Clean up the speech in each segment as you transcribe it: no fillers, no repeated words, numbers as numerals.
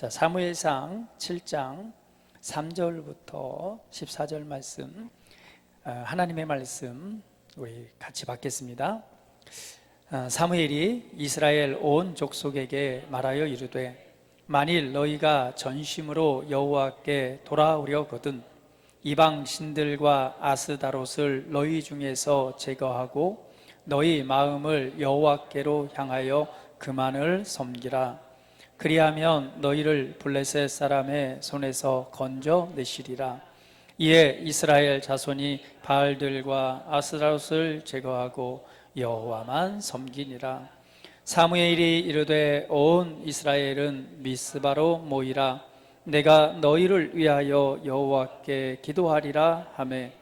사무엘상 7장 3절부터 14절 말씀, 하나님의 말씀 우리 같이 받겠습니다. 사무엘이 이스라엘 온 족속에게 말하여 이르되, 만일 너희가 전심으로 여호와께 돌아오려거든 이방 신들과 아스다롯을 너희 중에서 제거하고 너희 마음을 여호와께로 향하여 그만을 섬기라. 그리하면 너희를 블레셋 사람의 손에서 건져내시리라. 이에 이스라엘 자손이 바알들과 아스타롯을 제거하고 여호와만 섬기니라. 사무엘이 이르되, 온 이스라엘은 미스바로 모이라. 내가 너희를 위하여 여호와께 기도하리라 하매,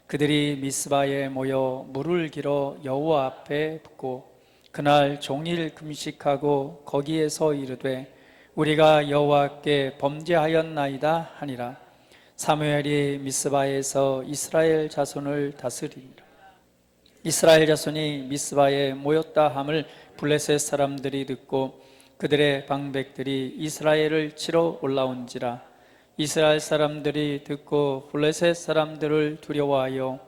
그들이 미스바에 모여 물을 길어 여호와 앞에 붓고 그날 종일 금식하고 거기에서 이르되, 우리가 여호와께 범죄하였나이다 하니라. 사무엘이 미스바에서 이스라엘 자손을 다스리니라. 이스라엘 자손이 미스바에 모였다 함을 블레셋 사람들이 듣고 그들의 방백들이 이스라엘을 치러 올라온지라. 이스라엘 사람들이 듣고 블레셋 사람들을 두려워하여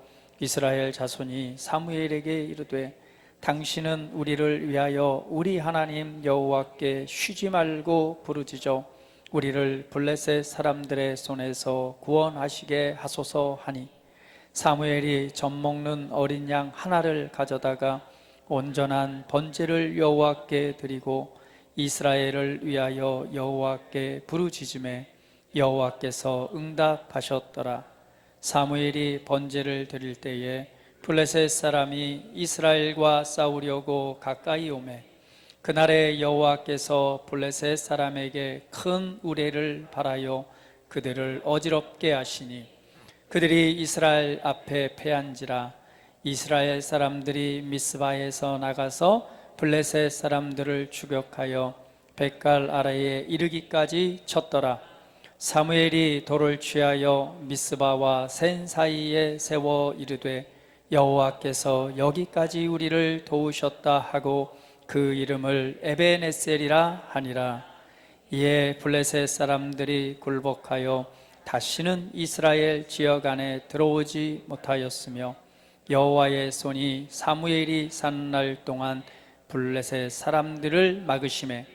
이스라엘 자손이 사무엘에게 이르되, 당신은 우리를 위하여 우리 하나님 여호와께 쉬지 말고 부르짖어 우리를 블레셋 사람들의 손에서 구원하시게 하소서 하니, 사무엘이 젖먹는 어린 양 하나를 가져다가 온전한 번제를 여호와께 드리고 이스라엘을 위하여 여호와께 부르짖음에 여호와께서 응답하셨더라. 사무엘이 번제를 드릴 때에 블레셋 사람이 이스라엘과 싸우려고 가까이 오매, 그날에 여호와께서 블레셋 사람에게 큰 우레를 발하여 그들을 어지럽게 하시니 그들이 이스라엘 앞에 패한지라. 이스라엘 사람들이 미스바에서 나가서 블레셋 사람들을 추격하여 벳갈 아라에 이르기까지 쳤더라. 사무엘이 돌을 취하여 미스바와 센 사이에 세워 이르되, 여호와께서 여기까지 우리를 도우셨다 하고 그 이름을 에베네셀이라 하니라. 이에 블레셋 사람들이 굴복하여 다시는 이스라엘 지역 안에 들어오지 못하였으며, 여호와의 손이 사무엘이 사는 날 동안 블레셋 사람들을 막으심에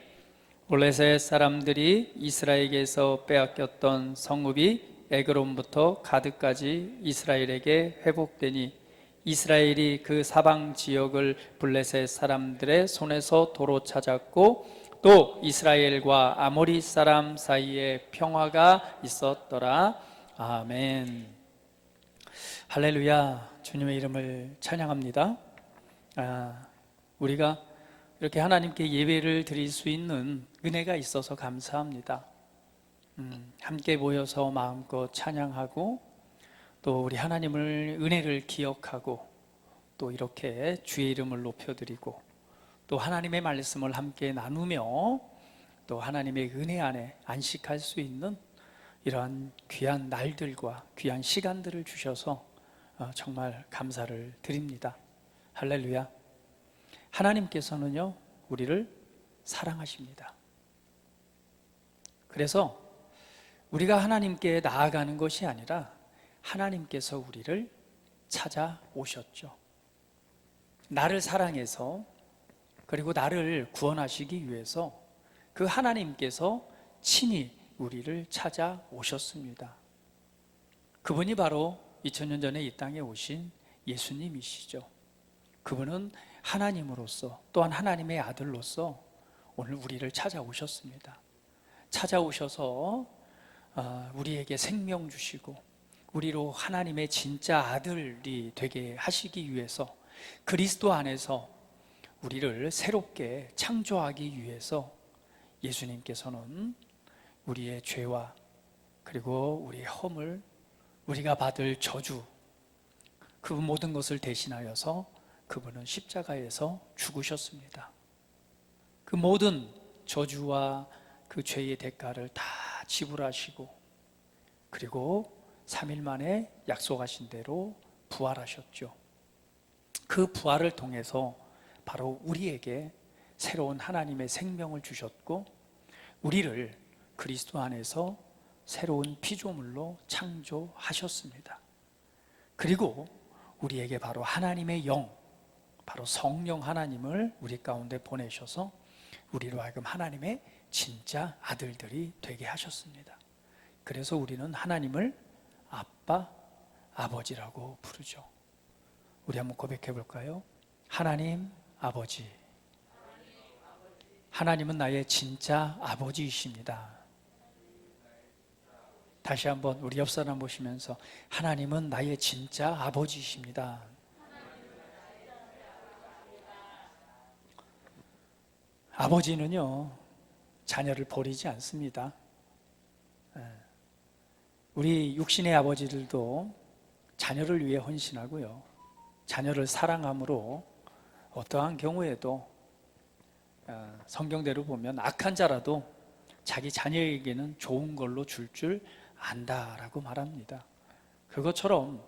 블레셋 사람들이 이스라엘에게서 빼앗겼던 성읍이 에그론부터 가드까지 이스라엘에게 회복되니, 이스라엘이 그 사방 지역을 블레셋 사람들의 손에서 도로 찾았고 또 이스라엘과 아모리 사람 사이에 평화가 있었더라. 아멘. 할렐루야. 주님의 이름을 찬양합니다. 우리가 이렇게 하나님께 예배를 드릴 수 있는 은혜가 있어서 감사합니다. 함께 모여서 마음껏 찬양하고 또 우리 하나님을 은혜를 기억하고 또 이렇게 주의 이름을 높여드리고 또 하나님의 말씀을 함께 나누며 또 하나님의 은혜 안에 안식할 수 있는 이러한 귀한 날들과 귀한 시간들을 주셔서 정말 감사를 드립니다. 할렐루야. 하나님께서는요, 우리를 사랑하십니다. 그래서 우리가 하나님께 나아가는 것이 아니라 하나님께서 우리를 찾아오셨죠. 나를 사랑해서 그리고 나를 구원하시기 위해서 그 하나님께서 친히 우리를 찾아오셨습니다. 그분이 바로 2000년 전에 이 땅에 오신 예수님이시죠. 그분은 하나님으로서 또한 하나님의 아들로서 오늘 우리를 찾아오셨습니다. 찾아오셔서 우리에게 생명 주시고 우리로 하나님의 진짜 아들이 되게 하시기 위해서 그리스도 안에서 우리를 새롭게 창조하기 위해서 예수님께서는 우리의 죄와 그리고 우리의 허물, 우리가 받을 저주, 그 모든 것을 대신하여서 그분은 십자가에서 죽으셨습니다. 그 모든 저주와 그 죄의 대가를 다 지불하시고 그리고 3일 만에 약속하신 대로 부활하셨죠. 그 부활을 통해서 바로 우리에게 새로운 하나님의 생명을 주셨고 우리를 그리스도 안에서 새로운 피조물로 창조하셨습니다. 그리고 우리에게 바로 하나님의 영, 바로 성령 하나님을 우리 가운데 보내셔서 우리로 하여금 하나님의 진짜 아들들이 되게 하셨습니다. 그래서 우리는 하나님을 아빠, 아버지라고 부르죠. 우리 한번 고백해 볼까요? 하나님 아버지, 하나님은 나의 진짜 아버지이십니다. 다시 한번 우리 옆 사람 보시면서 하나님은 나의 진짜 아버지이십니다. 아버지는요, 자녀를 버리지 않습니다. 우리 육신의 아버지들도 자녀를 위해 헌신하고요, 자녀를 사랑함으로 어떠한 경우에도 성경대로 보면 악한 자라도 자기 자녀에게는 좋은 걸로 줄 안다라고 말합니다. 그것처럼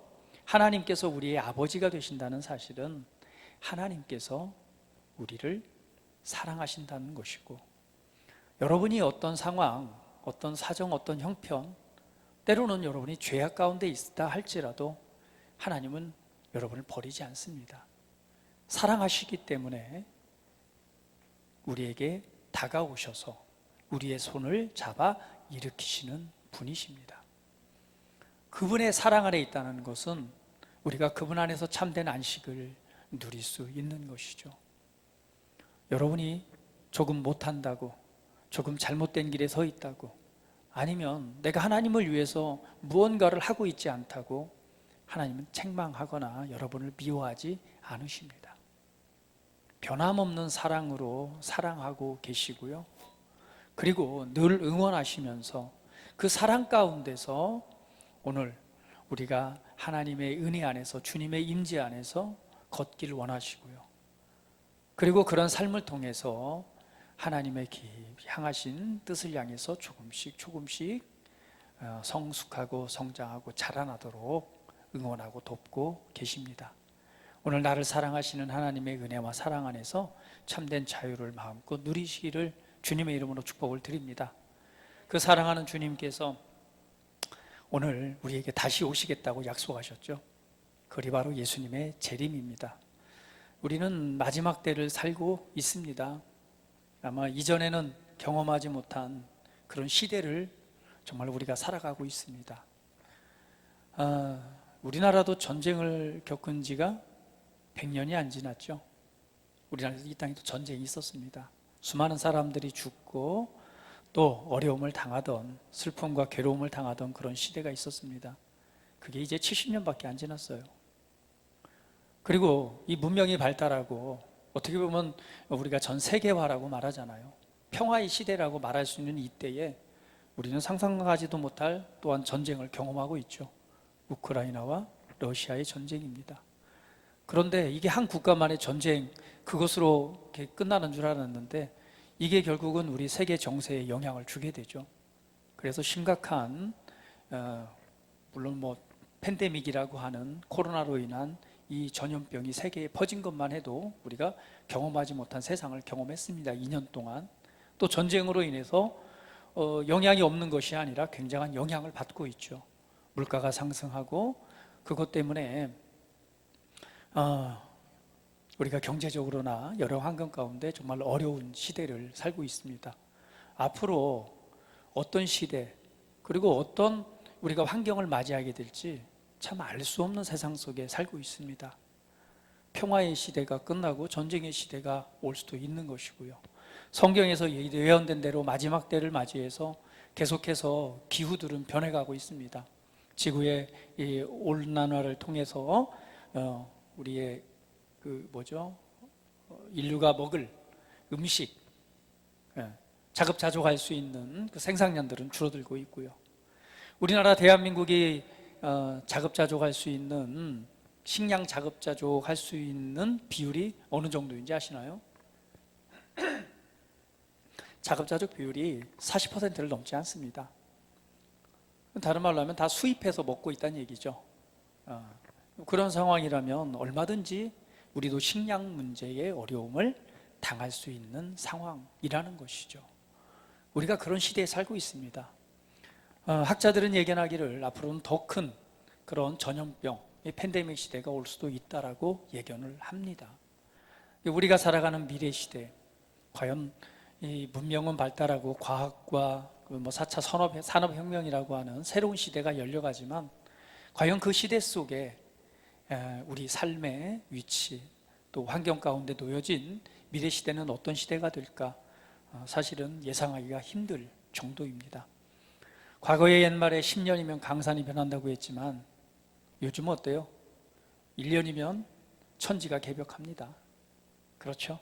하나님께서 우리의 아버지가 되신다는 사실은 하나님께서 우리를 사랑하신다는 것이고, 여러분이 어떤 상황, 어떤 사정, 어떤 형편, 때로는 여러분이 죄악 가운데 있다 할지라도 하나님은 여러분을 버리지 않습니다. 사랑하시기 때문에 우리에게 다가오셔서 우리의 손을 잡아 일으키시는 분이십니다. 그분의 사랑 안에 있다는 것은 우리가 그분 안에서 참된 안식을 누릴 수 있는 것이죠. 여러분이 조금 못한다고, 조금 잘못된 길에 서 있다고, 아니면 내가 하나님을 위해서 무언가를 하고 있지 않다고 하나님은 책망하거나 여러분을 미워하지 않으십니다. 변함없는 사랑으로 사랑하고 계시고요, 그리고 늘 응원하시면서 그 사랑 가운데서 오늘 우리가 하나님의 은혜 안에서, 주님의 임재 안에서 걷기를 원하시고요, 그리고 그런 삶을 통해서 하나님의 향하신 뜻을 향해서 조금씩 성숙하고 성장하고 자라나도록 응원하고 돕고 계십니다. 오늘 나를 사랑하시는 하나님의 은혜와 사랑 안에서 참된 자유를 마음껏 누리시기를 주님의 이름으로 축복을 드립니다. 그 사랑하는 주님께서 오늘 우리에게 다시 오시겠다고 약속하셨죠. 그리 바로 예수님의 재림입니다. 우리는 마지막 때를 살고 있습니다. 아마 이전에는 경험하지 못한 그런 시대를 정말 우리가 살아가고 있습니다. 우리나라도 전쟁을 겪은 지가 100년이 안 지났죠. 우리나라에서 이 땅에도 전쟁이 있었습니다. 수많은 사람들이 죽고 또 어려움을 당하던, 슬픔과 괴로움을 당하던 그런 시대가 있었습니다. 그게 이제 70년밖에 안 지났어요. 그리고 이 문명이 발달하고 어떻게 보면 우리가 전 세계화라고 말하잖아요. 평화의 시대라고 말할 수 있는 이때에 우리는 상상하지도 못할 또한 전쟁을 경험하고 있죠. 우크라이나와 러시아의 전쟁입니다. 그런데 이게 한 국가만의 전쟁, 그것으로 이렇게 끝나는 줄 알았는데 이게 결국은 우리 세계 정세에 영향을 주게 되죠. 그래서 심각한 물론 팬데믹이라고 하는 코로나로 인한 이 전염병이 세계에 퍼진 것만 해도 우리가 경험하지 못한 세상을 경험했습니다. 2년 동안. 또 전쟁으로 인해서 영향이 없는 것이 아니라 굉장한 영향을 받고 있죠. 물가가 상승하고 그것 때문에 우리가 경제적으로나 여러 환경 가운데 정말 어려운 시대를 살고 있습니다. 앞으로 어떤 시대, 그리고 어떤 우리가 환경을 맞이하게 될지 참 알 수 없는 세상 속에 살고 있습니다. 평화의 시대가 끝나고 전쟁의 시대가 올 수도 있는 것이고요. 성경에서 예언된 대로 마지막 때를 맞이해서 계속해서 기후들은 변해가고 있습니다. 지구의 이 온난화를 통해서 우리의 인류가 먹을 음식, 자급자족할 수 있는 그 생산량들은 줄어들고 있고요. 우리나라 대한민국이 자급자족할 수 있는, 식량 자급자족할 수 있는 비율이 어느 정도인지 아시나요? 자급자족 비율이 40%를 넘지 않습니다. 다른 말로 하면 다 수입해서 먹고 있다는 얘기죠. 그런 상황이라면 얼마든지 우리도 식량 문제의 어려움을 당할 수 있는 상황이라는 것이죠. 우리가 그런 시대에 살고 있습니다. 학자들은 예견하기를 앞으로는 더 큰 그런 전염병, 팬데믹 시대가 올 수도 있다라고 예견을 합니다. 우리가 살아가는 미래 시대, 과연 이 문명은 발달하고 과학과 뭐 4차 산업혁명이라고 하는 새로운 시대가 열려가지만 과연 그 시대 속에 우리 삶의 위치 또 환경 가운데 놓여진 미래 시대는 어떤 시대가 될까? 사실은 예상하기가 힘들 정도입니다. 과거에 옛말에 10년이면 강산이 변한다고 했지만 요즘은 어때요? 1년이면 천지가 개벽합니다. 그렇죠?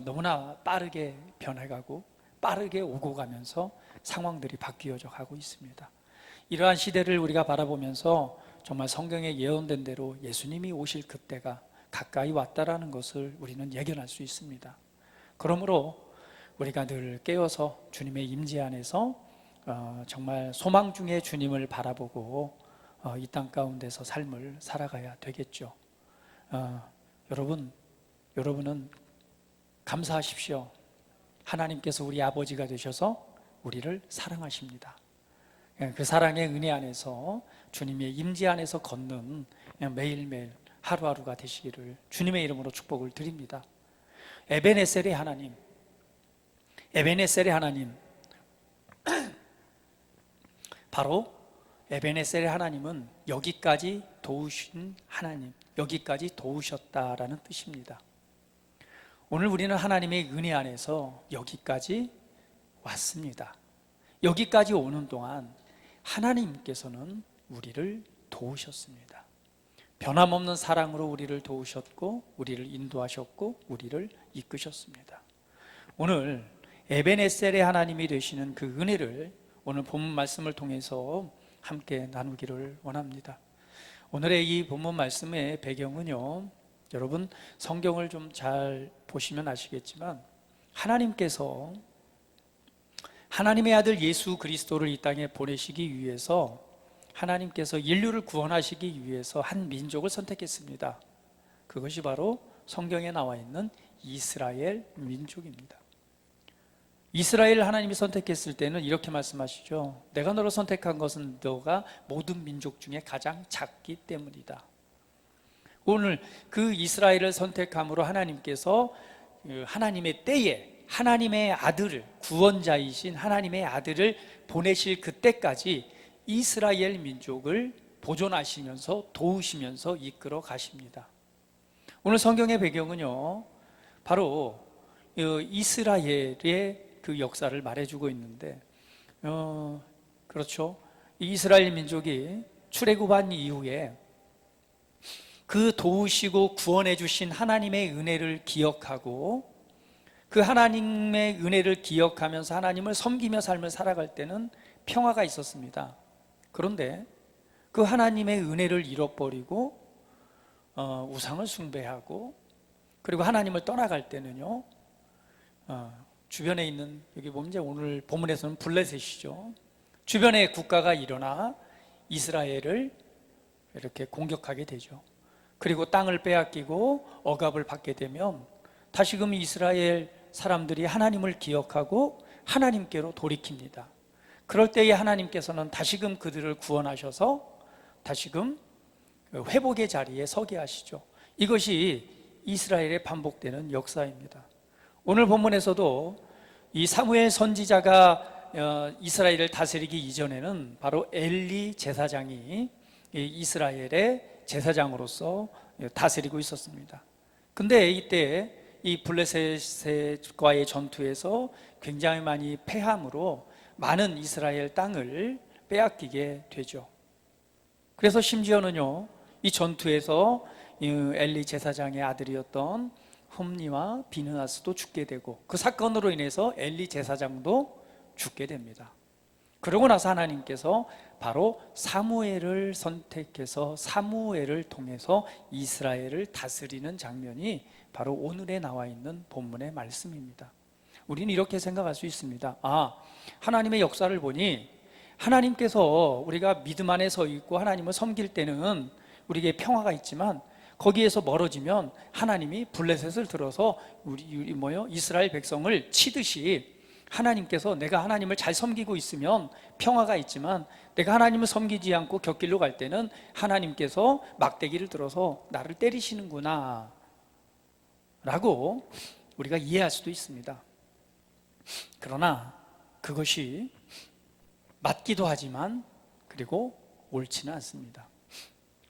너무나 빠르게 변해가고 빠르게 오고 가면서 상황들이 바뀌어져 가고 있습니다. 이러한 시대를 우리가 바라보면서 정말 성경에 예언된 대로 예수님이 오실 그때가 가까이 왔다라는 것을 우리는 예견할 수 있습니다. 그러므로 우리가 늘 깨어서 주님의 임재 안에서 정말 소망 중에 주님을 바라보고 이 땅 가운데서 삶을 살아가야 되겠죠. 여러분은 감사하십시오. 하나님께서 우리 아버지가 되셔서 우리를 사랑하십니다. 그 사랑의 은혜 안에서 주님의 임재 안에서 걷는 매일매일 하루하루가 되시기를 주님의 이름으로 축복을 드립니다. 에베네셀의 하나님, 바로 에베네셀의 하나님은 여기까지 도우신 하나님, 여기까지 도우셨다라는 뜻입니다. 오늘 우리는 하나님의 은혜 안에서 여기까지 왔습니다. 여기까지 오는 동안 하나님께서는 우리를 도우셨습니다. 변함없는 사랑으로 우리를 도우셨고 우리를 인도하셨고 우리를 이끄셨습니다. 오늘 에베네셀의 하나님이 되시는 그 은혜를 오늘 본문 말씀을 통해서 함께 나누기를 원합니다. 오늘의 이 본문 말씀의 배경은요, 여러분 성경을 좀 잘 보시면 아시겠지만 하나님께서 하나님의 아들 예수 그리스도를 이 땅에 보내시기 위해서 하나님께서 인류를 구원하시기 위해서 한 민족을 선택했습니다. 그것이 바로 성경에 나와 있는 이스라엘 민족입니다. 이스라엘 하나님이 선택했을 때는 이렇게 말씀하시죠. 내가 너를 선택한 것은 너가 모든 민족 중에 가장 작기 때문이다. 오늘 그 이스라엘을 선택함으로 하나님께서 하나님의 때에 하나님의 아들을, 구원자이신 하나님의 아들을 보내실 그때까지 이스라엘 민족을 보존하시면서 도우시면서 이끌어 가십니다. 오늘 성경의 배경은요, 바로 이스라엘의 그 역사를 말해주고 있는데, 그렇죠. 이스라엘 민족이 출애굽한 이후에 그 도우시고 구원해 주신 하나님의 은혜를 기억하고 그 하나님의 은혜를 기억하면서 하나님을 섬기며 삶을 살아갈 때는 평화가 있었습니다. 그런데 그 하나님의 은혜를 잃어버리고 우상을 숭배하고 그리고 하나님을 떠나갈 때는요, 주변에 있는, 여기 보면 이제 오늘 본문에서는 블레셋이죠. 주변의 국가가 일어나 이스라엘을 이렇게 공격하게 되죠. 그리고 땅을 빼앗기고 억압을 받게 되면 다시금 이스라엘 사람들이 하나님을 기억하고 하나님께로 돌이킵니다. 그럴 때에 하나님께서는 다시금 그들을 구원하셔서 다시금 회복의 자리에 서게 하시죠. 이것이 이스라엘에 반복되는 역사입니다. 오늘 본문에서도 이 사무엘 선지자가 이스라엘을 다스리기 이전에는 바로 엘리 제사장이 이스라엘의 제사장으로서 다스리고 있었습니다. 근데 이때 이 블레셋과의 전투에서 굉장히 많이 패함으로 많은 이스라엘 땅을 빼앗기게 되죠. 그래서 심지어는요, 이 전투에서 엘리 제사장의 아들이었던 홈니와 비느하스도 죽게 되고 그 사건으로 인해서 엘리 제사장도 죽게 됩니다. 그러고 나서 하나님께서 바로 사무엘을 선택해서 사무엘을 통해서 이스라엘을 다스리는 장면이 바로 오늘에 나와 있는 본문의 말씀입니다. 우리는 이렇게 생각할 수 있습니다. 하나님의 역사를 보니 하나님께서 우리가 믿음 안에 서 있고 하나님을 섬길 때는 우리에게 평화가 있지만 거기에서 멀어지면 하나님이 블레셋을 들어서 이스라엘 백성을 치듯이 하나님께서 내가 하나님을 잘 섬기고 있으면 평화가 있지만 내가 하나님을 섬기지 않고 곁길로 갈 때는 하나님께서 막대기를 들어서 나를 때리시는구나 라고 우리가 이해할 수도 있습니다. 그러나 그것이 맞기도 하지만 그리고 옳지는 않습니다.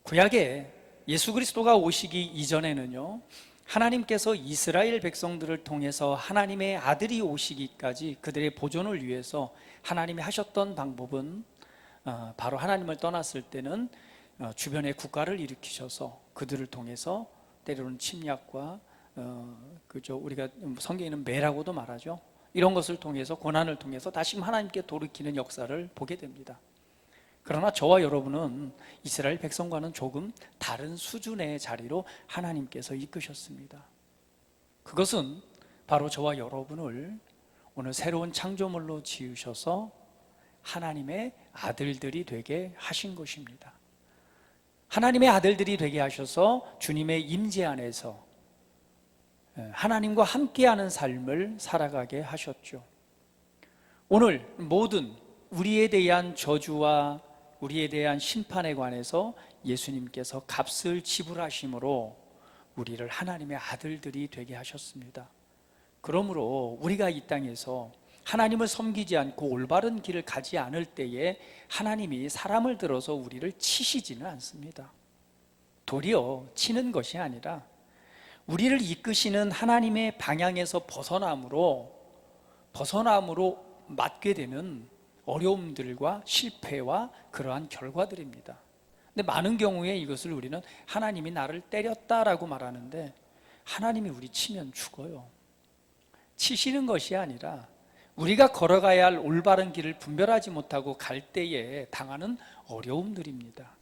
구약에 예수 그리스도가 오시기 이전에는요, 하나님께서 이스라엘 백성들을 통해서 하나님의 아들이 오시기까지 그들의 보존을 위해서 하나님이 하셨던 방법은 바로 하나님을 떠났을 때는 주변에 국가를 일으키셔서 그들을 통해서 때로는 침략과 우리가 성경에는 매라고도 말하죠. 이런 것을 통해서, 고난을 통해서 다시 하나님께 돌이키는 역사를 보게 됩니다. 그러나 저와 여러분은 이스라엘 백성과는 조금 다른 수준의 자리로 하나님께서 이끄셨습니다. 그것은 바로 저와 여러분을 오늘 새로운 창조물로 지으셔서 하나님의 아들들이 되게 하신 것입니다. 하나님의 아들들이 되게 하셔서 주님의 임재 안에서 하나님과 함께하는 삶을 살아가게 하셨죠. 오늘 모든 우리에 대한 저주와 우리에 대한 심판에 관해서 예수님께서 값을 지불하심으로 우리를 하나님의 아들들이 되게 하셨습니다. 그러므로 우리가 이 땅에서 하나님을 섬기지 않고 올바른 길을 가지 않을 때에 하나님이 사람을 들어서 우리를 치시지는 않습니다. 도리어 치는 것이 아니라 우리를 이끄시는 하나님의 방향에서 벗어남으로 맞게 되는 어려움들과 실패와 그러한 결과들입니다. 근데 많은 경우에 이것을 우리는 하나님이 나를 때렸다라고 말하는데, 하나님이 우리 치면 죽어요. 치시는 것이 아니라 우리가 걸어가야 할 올바른 길을 분별하지 못하고 갈 때에 당하는 어려움들입니다.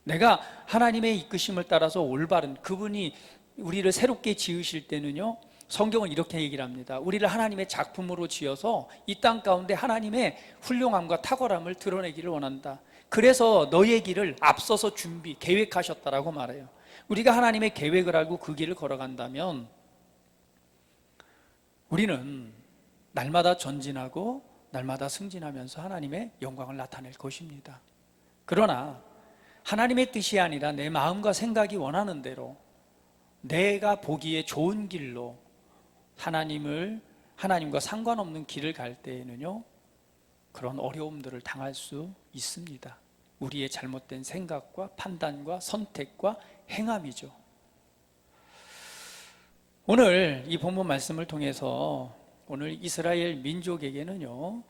내가 하나님의 이끄심을 따라서 올바른, 그분이 우리를 새롭게 지으실 때는요, 성경은 이렇게 얘기를 합니다. 우리를 하나님의 작품으로 지어서 이 땅 가운데 하나님의 훌륭함과 탁월함을 드러내기를 원한다. 그래서 너의 길을 앞서서 계획하셨다라고 말해요. 우리가 하나님의 계획을 알고 그 길을 걸어간다면 우리는 날마다 전진하고 날마다 승진하면서 하나님의 영광을 나타낼 것입니다. 그러나 하나님의 뜻이 아니라 내 마음과 생각이 원하는 대로 내가 보기에 좋은 길로 하나님과 상관없는 길을 갈 때에는요, 그런 어려움들을 당할 수 있습니다. 우리의 잘못된 생각과 판단과 선택과 행함이죠. 오늘 이 본문 말씀을 통해서 오늘 이스라엘 민족에게는요,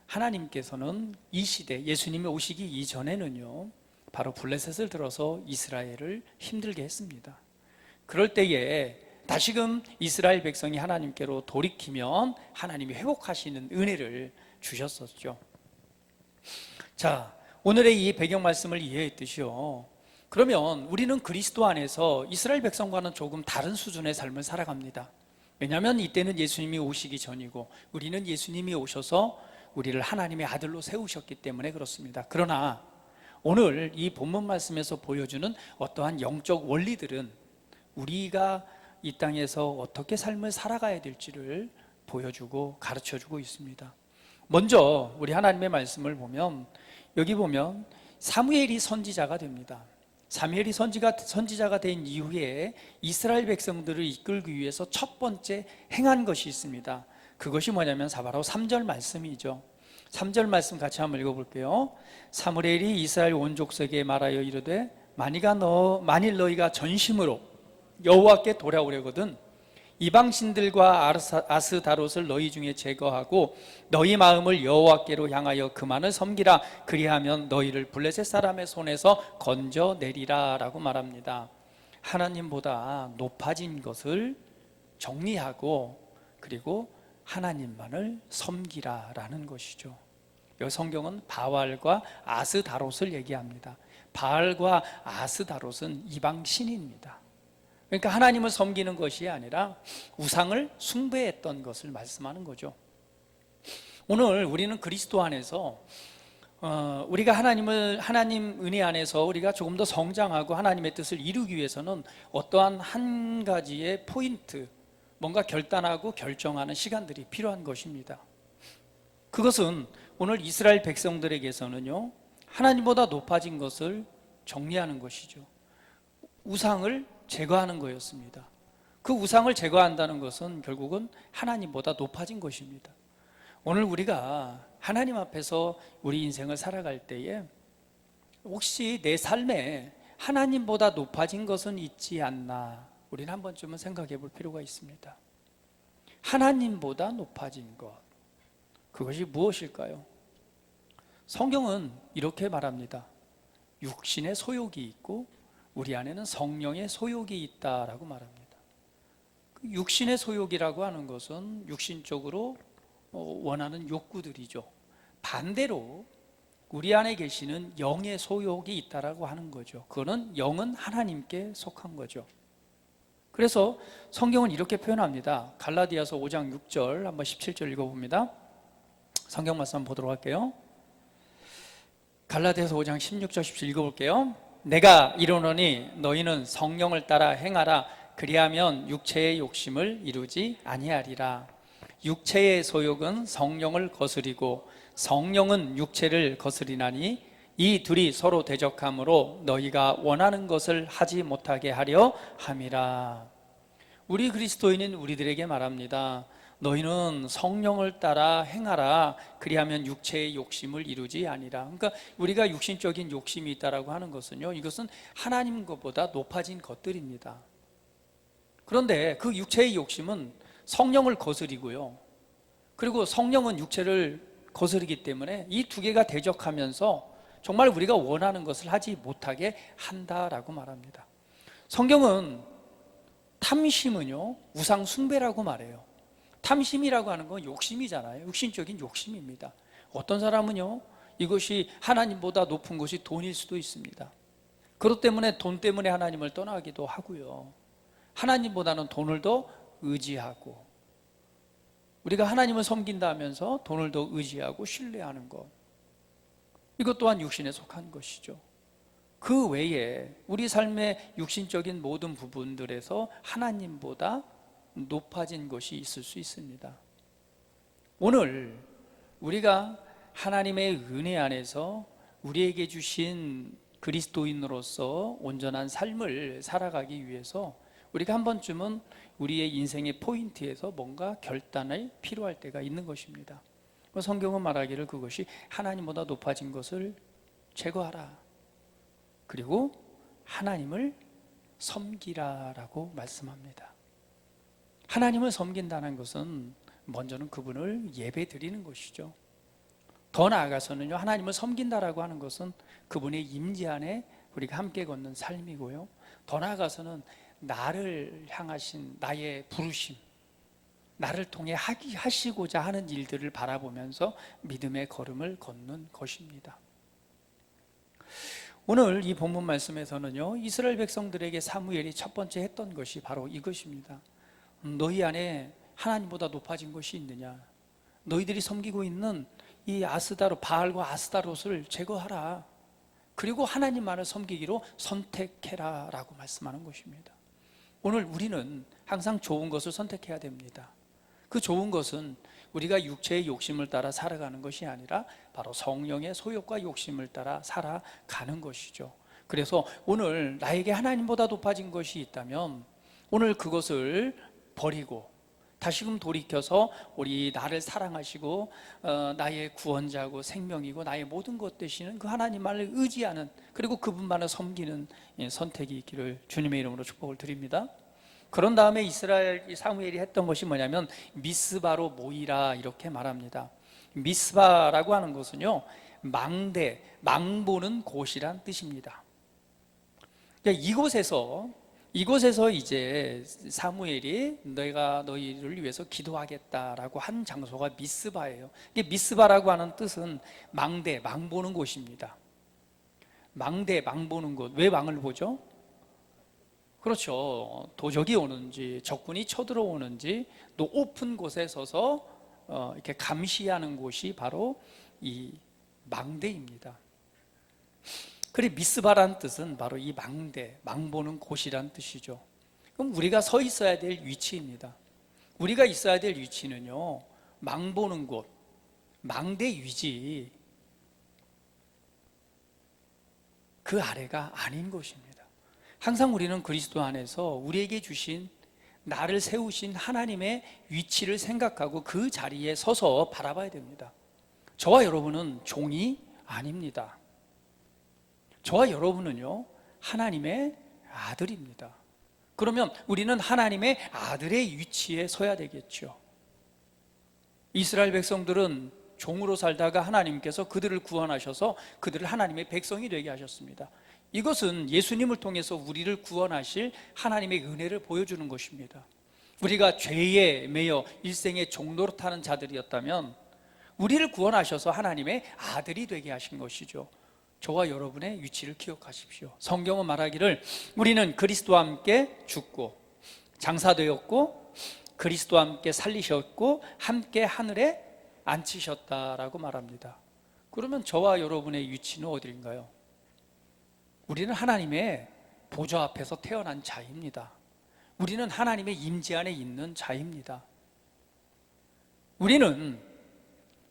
하나님께서는 이 시대, 예수님이 오시기 이전에는요, 바로 블레셋을 들어서 이스라엘을 힘들게 했습니다. 그럴 때에 다시금 이스라엘 백성이 하나님께로 돌이키면 하나님이 회복하시는 은혜를 주셨었죠. 자, 오늘의 이 배경 말씀을 이해했듯이요, 그러면 우리는 그리스도 안에서 이스라엘 백성과는 조금 다른 수준의 삶을 살아갑니다. 왜냐하면 이때는 예수님이 오시기 전이고 우리는 예수님이 오셔서 우리를 하나님의 아들로 세우셨기 때문에 그렇습니다. 그러나 오늘 이 본문 말씀에서 보여주는 어떠한 영적 원리들은 우리가 이 땅에서 어떻게 삶을 살아가야 될지를 보여주고 가르쳐주고 있습니다. 먼저 우리 하나님의 말씀을 보면, 여기 보면 사무엘이 선지자가 됩니다. 사무엘이 선지자가 된 이후에 이스라엘 백성들을 이끌기 위해서 첫 번째 행한 것이 있습니다. 그것이 뭐냐면 바로 3절 말씀이죠. 3절 말씀 같이 한번 읽어볼게요. 사무엘이 이스라엘 온 족속에게 말하여 이르되 만일 너희가 전심으로 여호와께 돌아오려거든 이방 신들과 아스다롯을 너희 중에 제거하고 너희 마음을 여호와께로 향하여 그만을 섬기라. 그리하면 너희를 블레셋 사람의 손에서 건져내리라 라고 말합니다. 하나님보다 높아진 것을 정리하고 그리고 하나님만을 섬기라 라는 것이죠. 여기 성경은 바알과 아스다롯을 얘기합니다. 바알과 아스다롯은 이방 신입니다. 그러니까 하나님을 섬기는 것이 아니라 우상을 숭배했던 것을 말씀하는 거죠. 오늘 우리는 그리스도 안에서 우리가 하나님 은혜 안에서 우리가 조금 더 성장하고 하나님의 뜻을 이루기 위해서는 어떠한 한 가지의 포인트, 뭔가 결단하고 결정하는 시간들이 필요한 것입니다. 그것은 오늘 이스라엘 백성들에게서는요, 하나님보다 높아진 것을 정리하는 것이죠. 우상을 제거하는 거였습니다. 그 우상을 제거한다는 것은 결국은 하나님보다 높아진 것입니다. 오늘 우리가 하나님 앞에서 우리 인생을 살아갈 때에 혹시 내 삶에 하나님보다 높아진 것은 있지 않나, 우리는 한 번쯤은 생각해 볼 필요가 있습니다. 하나님보다 높아진 것, 그것이 무엇일까요? 성경은 이렇게 말합니다. 육신의 소욕이 있고 우리 안에는 성령의 소욕이 있다라고 말합니다. 육신의 소욕이라고 하는 것은 육신적으로 원하는 욕구들이죠. 반대로 우리 안에 계시는 영의 소욕이 있다라고 하는 거죠. 그거는 영은 하나님께 속한 거죠. 그래서 성경은 이렇게 표현합니다. 갈라디아서 5장 6절 한번 17절 읽어봅니다. 성경 말씀 한번 보도록 할게요. 갈라디아서 5장 16절 17절 읽어볼게요. 내가 이르노니 너희는 성령을 따라 행하라. 그리하면 육체의 욕심을 이루지 아니하리라. 육체의 소욕은 성령을 거스리고 성령은 육체를 거스리나니 이 둘이 서로 대적함으로 너희가 원하는 것을 하지 못하게 하려 함이라. 우리 그리스도인인 우리들에게 말합니다. 너희는 성령을 따라 행하라. 그리하면 육체의 욕심을 이루지 아니라. 그러니까 우리가 육신적인 욕심이 있다라고 하는 것은요, 이것은 하나님 것보다 높아진 것들입니다. 그런데 그 육체의 욕심은 성령을 거스리고요, 그리고 성령은 육체를 거스르기 때문에 이 두 개가 대적하면서 정말 우리가 원하는 것을 하지 못하게 한다라고 말합니다. 성경은 탐심은요, 우상 숭배라고 말해요. 탐심이라고 하는 건 욕심이잖아요. 육신적인 욕심입니다. 어떤 사람은요, 이것이 하나님보다 높은 것이 돈일 수도 있습니다. 그것 때문에 돈 때문에 하나님을 떠나기도 하고요, 하나님보다는 돈을 더 의지하고, 우리가 하나님을 섬긴다 하면서 돈을 더 의지하고 신뢰하는 것, 이것 또한 육신에 속한 것이죠. 그 외에 우리 삶의 육신적인 모든 부분들에서 하나님보다 높아진 것이 있을 수 있습니다. 오늘 우리가 하나님의 은혜 안에서 우리에게 주신 그리스도인으로서 온전한 삶을 살아가기 위해서 우리가 한 번쯤은 우리의 인생의 포인트에서 뭔가 결단이 필요할 때가 있는 것입니다. 성경은 말하기를 그것이 하나님보다 높아진 것을 제거하라, 그리고 하나님을 섬기라라고 말씀합니다. 하나님을 섬긴다는 것은 먼저는 그분을 예배 드리는 것이죠. 더 나아가서는요, 하나님을 섬긴다라고 하는 것은 그분의 임재 안에 우리가 함께 걷는 삶이고요, 더 나아가서는 나를 향하신 나의 부르심, 나를 통해 하시고자 하는 일들을 바라보면서 믿음의 걸음을 걷는 것입니다. 오늘 이 본문 말씀에서는요, 이스라엘 백성들에게 사무엘이 첫 번째 했던 것이 바로 이것입니다. 너희 안에 하나님보다 높아진 것이 있느냐? 너희들이 섬기고 있는 이 아스다롯, 바알과 아스다롯을 제거하라. 그리고 하나님만을 섬기기로 선택해라 라고 말씀하는 것입니다. 오늘 우리는 항상 좋은 것을 선택해야 됩니다. 그 좋은 것은 우리가 육체의 욕심을 따라 살아가는 것이 아니라 바로 성령의 소욕과 욕심을 따라 살아가는 것이죠. 그래서 오늘 나에게 하나님보다 높아진 것이 있다면 오늘 그것을 버리고 다시금 돌이켜서 우리 나를 사랑하시고 나의 구원자고 생명이고 나의 모든 것 되시는 그 하나님만을 의지하는, 그리고 그분만을 섬기는 선택이 있기를 주님의 이름으로 축복을 드립니다. 그런 다음에 이스라엘 사무엘이 했던 것이 뭐냐면 미스바로 모이라 이렇게 말합니다. 미스바라고 하는 것은요, 망대, 망보는 곳이란 뜻입니다. 그러니까 이곳에서 이제 사무엘이 내가 너희를 위해서 기도하겠다라고 한 장소가 미스바예요. 이게 미스바라고 하는 뜻은 망대, 망보는 곳입니다. 망대, 망보는 곳. 왜 망을 보죠? 그렇죠. 도적이 오는지 적군이 쳐들어오는지 높은 곳에 서서 이렇게 감시하는 곳이 바로 이 망대입니다. 그래, 미스바라는 뜻은 바로 이 망대, 망보는 곳이란 뜻이죠. 그럼 우리가 서 있어야 될 위치입니다. 우리가 있어야 될 위치는요, 망보는 곳, 망대위지 그 아래가 아닌 것입니다. 항상 우리는 그리스도 안에서 우리에게 주신, 나를 세우신 하나님의 위치를 생각하고 그 자리에 서서 바라봐야 됩니다. 저와 여러분은 종이 아닙니다. 저와 여러분은요, 하나님의 아들입니다. 그러면 우리는 하나님의 아들의 위치에 서야 되겠죠. 이스라엘 백성들은 종으로 살다가 하나님께서 그들을 구원하셔서 그들을 하나님의 백성이 되게 하셨습니다. 이것은 예수님을 통해서 우리를 구원하실 하나님의 은혜를 보여주는 것입니다. 우리가 죄에 매여 일생의 종노릇하는 자들이었다면 우리를 구원하셔서 하나님의 아들이 되게 하신 것이죠. 저와 여러분의 위치를 기억하십시오. 성경은 말하기를 우리는 그리스도와 함께 죽고 장사되었고 그리스도와 함께 살리셨고 함께 하늘에 앉히셨다라고 말합니다. 그러면 저와 여러분의 위치는 어디인가요? 우리는 하나님의 보좌 앞에서 태어난 자입니다. 우리는 하나님의 임재 안에 있는 자입니다. 우리는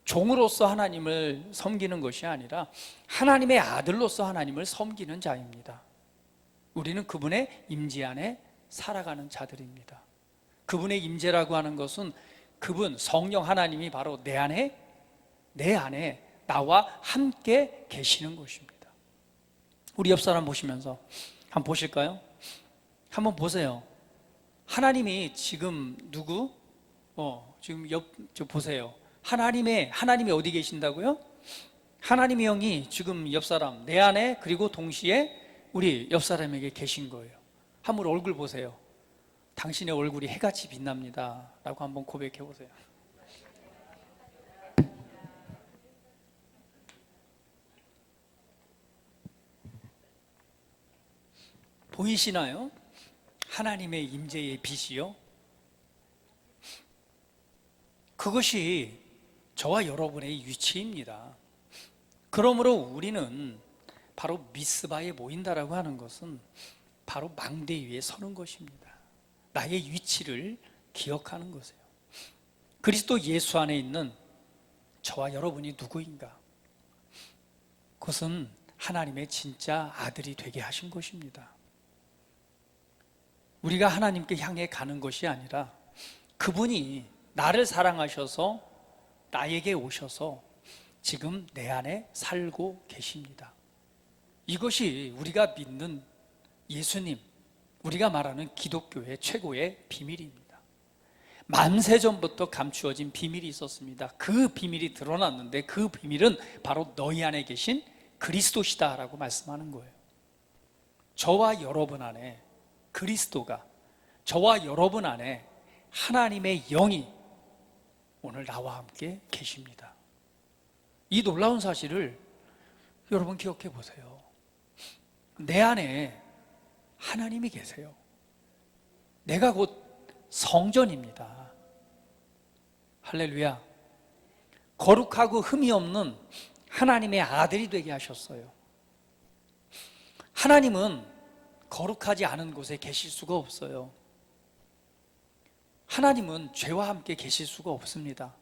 종으로서 하나님을 섬기는 것이 아니라 하나님의 아들로서 하나님을 섬기는 자입니다. 우리는 그분의 임재 안에 살아가는 자들입니다. 그분의 임재라고 하는 것은 그분 성령 하나님이 바로 내 안에 나와 함께 계시는 것입니다. 우리 옆 사람 보시면서 한번 보실까요? 한번 보세요. 하나님이 지금 누구? 지금 저 보세요. 하나님이 어디 계신다고요? 하나님의 영이 지금 옆 사람, 내 안에, 그리고 동시에 우리 옆 사람에게 계신 거예요. 한번 얼굴 보세요. 당신의 얼굴이 해같이 빛납니다 라고 한번 고백해 보세요. 보이시나요? 하나님의 임재의 빛이요. 그것이 저와 여러분의 위치입니다. 그러므로 우리는 바로 미스바에 모인다라고 하는 것은 바로 망대 위에 서는 것입니다. 나의 위치를 기억하는 것이에요. 그리스도 예수 안에 있는 저와 여러분이 누구인가? 그것은 하나님의 진짜 아들이 되게 하신 것입니다. 우리가 하나님께 향해 가는 것이 아니라 그분이 나를 사랑하셔서 나에게 오셔서 지금 내 안에 살고 계십니다. 이것이 우리가 믿는 예수님, 우리가 말하는 기독교의 최고의 비밀입니다. 만세전부터 감추어진 비밀이 있었습니다. 그 비밀이 드러났는데 그 비밀은 바로 너희 안에 계신 그리스도시다라고 말씀하는 거예요. 저와 여러분 안에 그리스도가, 저와 여러분 안에 하나님의 영이 오늘 나와 함께 계십니다. 이 놀라운 사실을 여러분 기억해 보세요. 내 안에 하나님이 계세요. 내가 곧 성전입니다. 할렐루야. 거룩하고 흠이 없는 하나님의 아들이 되게 하셨어요. 하나님은 거룩하지 않은 곳에 계실 수가 없어요. 하나님은 죄와 함께 계실 수가 없습니다.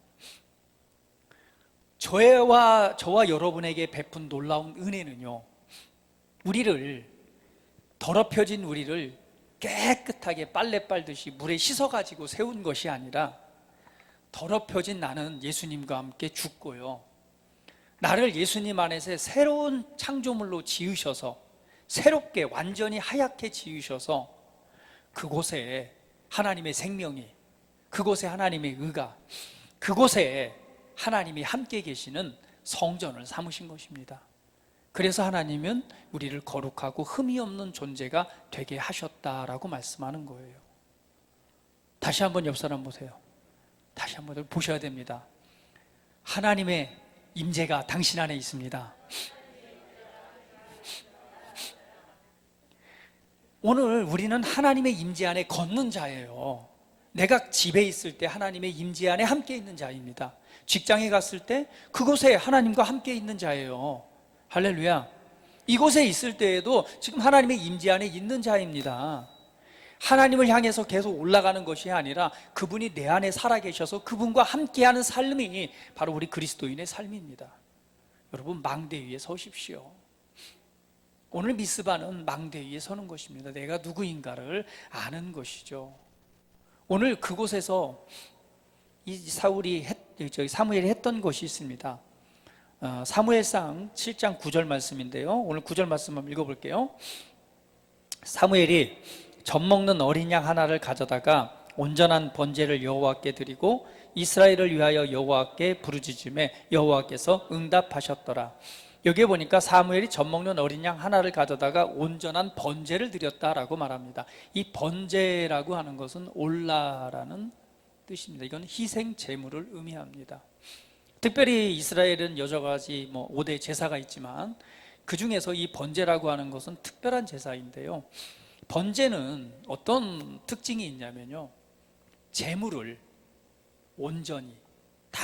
저와 여러분에게 베푼 놀라운 은혜는요, 더럽혀진 우리를 깨끗하게 빨래 빨듯이 물에 씻어가지고 세운 것이 아니라 더럽혀진 나는 예수님과 함께 죽고요, 나를 예수님 안에서 새로운 창조물로 지으셔서 새롭게 완전히 하얗게 지으셔서 그곳에 하나님의 생명이, 그곳에 하나님의 의가, 그곳에 하나님이 함께 계시는 성전을 삼으신 것입니다. 그래서 하나님은 우리를 거룩하고 흠이 없는 존재가 되게 하셨다라고 말씀하는 거예요. 다시 한번 옆 사람 보세요. 다시 한번 보셔야 됩니다. 하나님의 임재가 당신 안에 있습니다. 오늘 우리는 하나님의 임재 안에 걷는 자예요. 내가 집에 있을 때 하나님의 임재 안에 함께 있는 자입니다. 직장에 갔을 때 그곳에 하나님과 함께 있는 자예요. 할렐루야. 이곳에 있을 때에도 지금 하나님의 임재 안에 있는 자입니다. 하나님을 향해서 계속 올라가는 것이 아니라 그분이 내 안에 살아계셔서 그분과 함께하는 삶이 바로 우리 그리스도인의 삶입니다. 여러분, 망대 위에 서십시오. 오늘 미스바는 망대 위에 서는 것입니다. 내가 누구인가를 아는 것이죠. 오늘 그곳에서 이 사무엘이 했던 것이 있습니다. 사무엘상 7장 9절 말씀인데요, 오늘 9절 말씀 한번 읽어볼게요. 사무엘이 젖 먹는 어린 양 하나를 가져다가 온전한 번제를 여호와께 드리고 이스라엘을 위하여 여호와께 부르짖음에 여호와께서 응답하셨더라. 여기에 보니까 사무엘이 젖 먹는 어린 양 하나를 가져다가 온전한 번제를 드렸다라고 말합니다. 이 번제라고 하는 것은 올라라는 뜻입니다. 이건 희생 제물을 의미합니다. 특별히 이스라엘은 여러 가지 5대 제사가 있지만 그 중에서 이 번제라고 하는 것은 특별한 제사인데요, 번제는 어떤 특징이 있냐면요, 제물을 온전히 다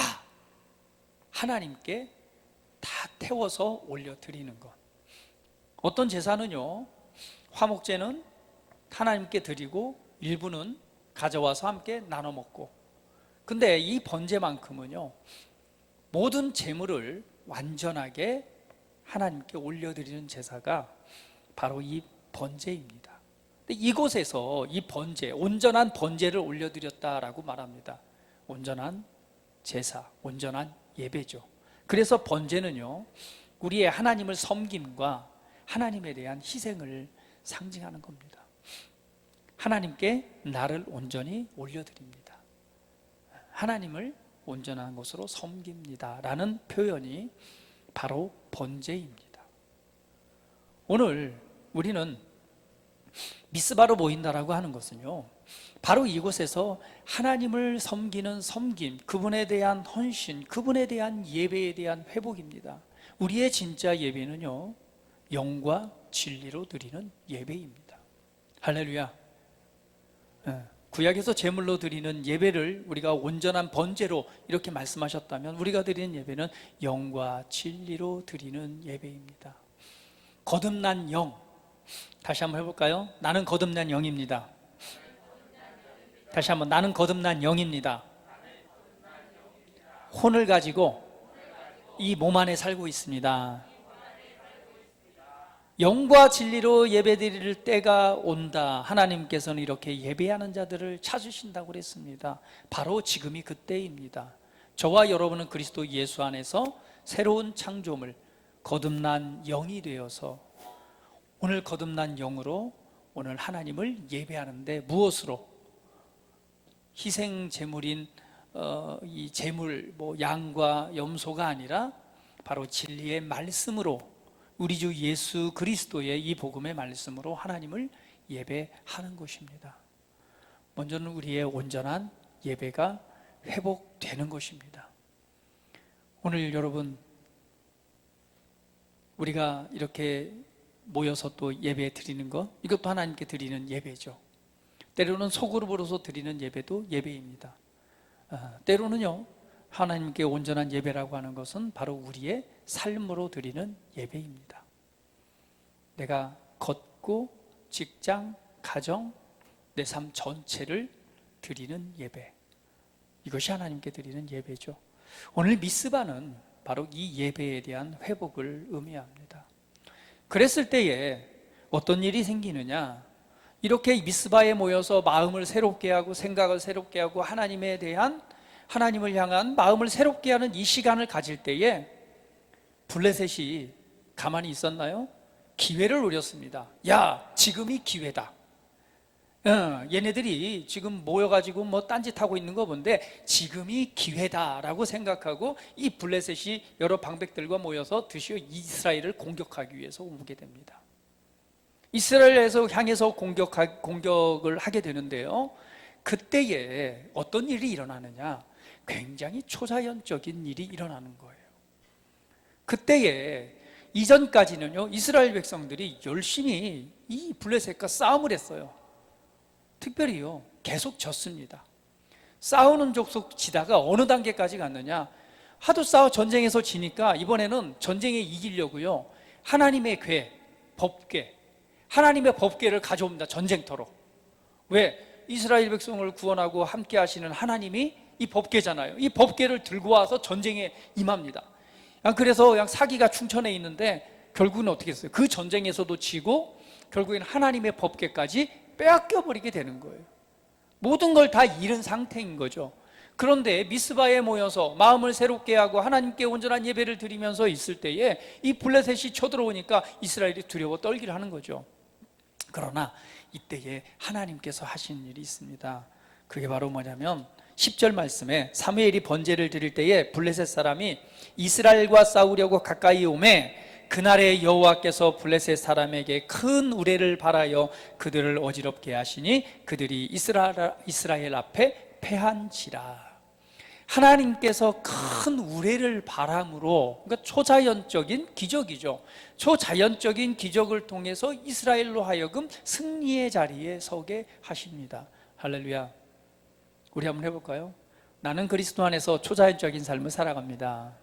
하나님께 다 태워서 올려드리는 것. 어떤 제사는요, 화목제는 하나님께 드리고 일부는 가져와서 함께 나눠 먹고, 근데 이 번제만큼은요, 모든 제물을 완전하게 하나님께 올려드리는 제사가 바로 이 번제입니다. 이곳에서 이 번제, 온전한 번제를 올려드렸다라고 말합니다. 온전한 제사, 온전한 예배죠. 그래서 번제는요, 우리의 하나님을 섬김과 하나님에 대한 희생을 상징하는 겁니다. 하나님께 나를 온전히 올려드립니다. 하나님을 온전한 것으로 섬깁니다 라는 표현이 바로 번제입니다. 오늘 우리는 미스바로 모인다라고 하는 것은요, 바로 이곳에서 하나님을 섬기는 섬김, 그분에 대한 헌신, 그분에 대한 예배에 대한 회복입니다. 우리의 진짜 예배는요, 영과 진리로 드리는 예배입니다. 할렐루야. 구약에서 제물로 드리는 예배를 우리가 온전한 번제로 이렇게 말씀하셨다면, 우리가 드리는 예배는 영과 진리로 드리는 예배입니다. 거듭난 영, 다시 한번 해볼까요? 나는 거듭난 영입니다. 다시 한번, 나는 거듭난 영입니다. 혼을 가지고 이 몸 안에 살고 있습니다. 영과 진리로 예배드릴 때가 온다. 하나님께서는 이렇게 예배하는 자들을 찾으신다고 그랬습니다. 바로 지금이 그때입니다. 저와 여러분은 그리스도 예수 안에서 새로운 창조물, 거듭난 영이 되어서 오늘 거듭난 영으로 오늘 하나님을 예배하는데, 무엇으로? 희생 제물인 이 제물, 양과 염소가 아니라 바로 진리의 말씀으로, 우리 주 예수 그리스도의 이 복음의 말씀으로 하나님을 예배하는 것입니다. 먼저는 우리의 온전한 예배가 회복되는 것입니다. 오늘 여러분, 우리가 이렇게 모여서 또 예배 드리는 것, 이것도 하나님께 드리는 예배죠. 때로는 소그룹으로서 드리는 예배도 예배입니다. 때로는요, 하나님께 온전한 예배라고 하는 것은 바로 우리의 삶으로 드리는 예배입니다. 내가 걷고 직장, 가정, 내 삶 전체를 드리는 예배, 이것이 하나님께 드리는 예배죠. 오늘 미스바는 바로 이 예배에 대한 회복을 의미합니다. 그랬을 때에 어떤 일이 생기느냐, 이렇게 미스바에 모여서 마음을 새롭게 하고 생각을 새롭게 하고 하나님을 향한 마음을 새롭게 하는 이 시간을 가질 때에 블레셋이 가만히 있었나요? 기회를 노렸습니다. 야, 지금이 기회다. 얘네들이 지금 모여가지고 딴짓하고 있는 거 본데 지금이 기회다라고 생각하고 이 블레셋이 여러 방백들과 모여서 드디어 이스라엘을 공격하기 위해서 오게 됩니다. 이스라엘에서 향해서 공격을 하게 되는데요, 그때에 어떤 일이 일어나느냐, 굉장히 초자연적인 일이 일어나는 거예요. 그때에 이전까지는요, 이스라엘 백성들이 열심히 이 블레셋과 싸움을 했어요. 특별히요, 계속 졌습니다. 싸우는 족속 지다가 어느 단계까지 갔느냐, 하도 전쟁에서 지니까 이번에는 전쟁에 이기려고요, 하나님의 법궤, 하나님의 법궤를 가져옵니다. 전쟁터로. 왜? 이스라엘 백성을 구원하고 함께 하시는 하나님이 이 법궤잖아요. 이 법궤를 들고 와서 전쟁에 임합니다. 그래서 그냥 사기가 충천해 있는데 결국은 어떻게 했어요? 그 전쟁에서도 지고 결국엔 하나님의 법궤까지 빼앗겨 버리게 되는 거예요. 모든 걸 다 잃은 상태인 거죠. 그런데 미스바에 모여서 마음을 새롭게 하고 하나님께 온전한 예배를 드리면서 있을 때에 이 블레셋이 쳐들어오니까 이스라엘이 두려워 떨기를 하는 거죠. 그러나 이때에 하나님께서 하신 일이 있습니다. 그게 바로 뭐냐면 10절 말씀에 사무엘이 번제를 드릴 때에 블레셋 사람이 이스라엘과 싸우려고 가까이 오매 그날에 여호와께서 블레셋 사람에게 큰 우레를 발하여 그들을 어지럽게 하시니 그들이 이스라엘 앞에 패한지라. 하나님께서 큰 우레를 바람으로, 그러니까 초자연적인 기적이죠. 초자연적인 기적을 통해서 이스라엘로 하여금 승리의 자리에 서게 하십니다. 할렐루야. 우리 한번 해볼까요? 나는 그리스도 안에서 초자연적인 삶을 살아갑니다.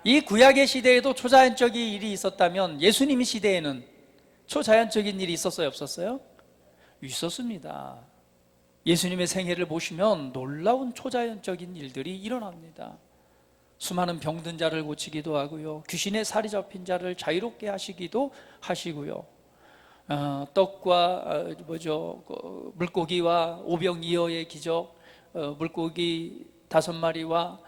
이 구약의 시대에도 초자연적인 일이 있었다면 예수님의 시대에는 초자연적인 일이 있었어요, 없었어요? 있었습니다. 예수님의 생애를 보시면 놀라운 초자연적인 일들이 일어납니다. 수많은 병든 자를 고치기도 하고요, 귀신에 살이 잡힌 자를 자유롭게 하시기도 하시고요, 떡과 물고기와 오병이어의 기적, 물고기 5마리와